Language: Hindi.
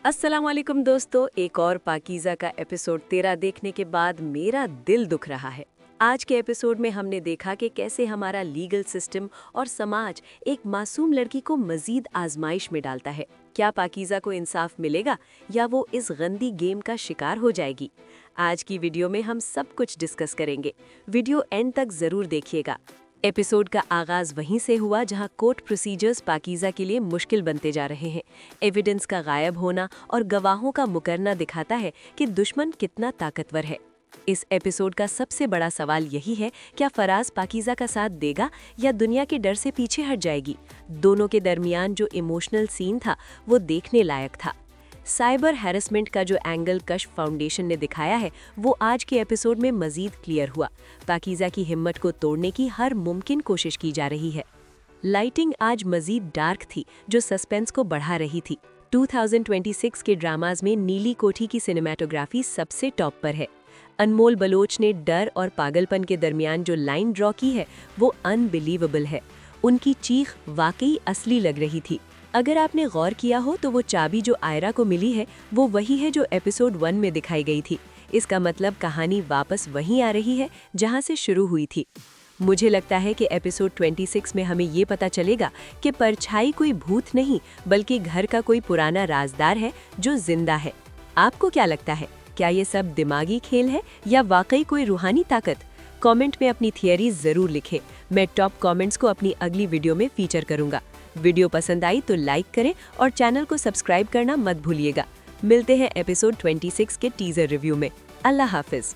अस्सलाम वालेकुम दोस्तों, एक और पाकीज़ा का एपिसोड 13 देखने के बाद मेरा दिल दुख रहा है। आज के एपिसोड में हमने देखा कि कैसे हमारा लीगल सिस्टम और समाज एक मासूम लड़की को मजीद आजमाइश में डालता है। क्या पाकीज़ा को इंसाफ मिलेगा या वो इस गंदी गेम का शिकार हो जाएगी? आज की वीडियो में हम सब कुछ डिस्कस करेंगे। वीडियो एंड तक जरूर देखिएगा। एपिसोड का आगाज वहीं से हुआ जहां कोर्ट प्रोसीजर्स पाकीज़ा के लिए मुश्किल बनते जा रहे हैं। एविडेंस का गायब होना और गवाहों का मुकरना दिखाता है कि दुश्मन कितना ताकतवर है। इस एपिसोड का सबसे बड़ा सवाल यही है, क्या फराज पाकीज़ा का साथ देगा या दुनिया के डर से पीछे हट जाएगी? दोनों के दरमियान जो इमोशनल सीन था वो देखने लायक था। साइबर हैरेसमेंट का जो एंगल कश्फ फाउंडेशन ने दिखाया है वो आज के एपिसोड में मजीद क्लियर हुआ। पाकीज़ा की हिम्मत को तोड़ने की हर मुमकिन कोशिश की जा रही है। लाइटिंग आज मजीद डार्क थी जो सस्पेंस को बढ़ा रही थी। 2026 के ड्रामाज में नीली कोठी की सिनेमेटोग्राफी सबसे टॉप पर है। अनमोल बलोच ने डर और पागलपन के दरमियान जो लाइन ड्रॉ की है वो अनबिलीवेबल है। उनकी चीख वाकई असली लग रही थी। अगर आपने गौर किया हो तो वो चाबी जो आयरा को मिली है वो वही है जो एपिसोड 1 में दिखाई गई थी। इसका मतलब कहानी वापस वहीं आ रही है जहां से शुरू हुई थी। मुझे लगता है कि एपिसोड 26 में हमें ये पता चलेगा कि परछाई कोई भूत नहीं बल्कि घर का कोई पुराना राजदार है जो जिंदा है। आपको क्या लगता है, क्या ये सब दिमागी खेल है या वाकई कोई रूहानी ताकत? कमेंट में अपनी थियरीज जरूर लिखें। मैं टॉप कमेंट्स को अपनी अगली वीडियो में फीचर करूंगा। वीडियो पसंद आई तो लाइक करें और चैनल को सब्सक्राइब करना मत भूलिएगा। मिलते हैं एपिसोड 26 के टीजर रिव्यू में। अल्लाह हाफिज।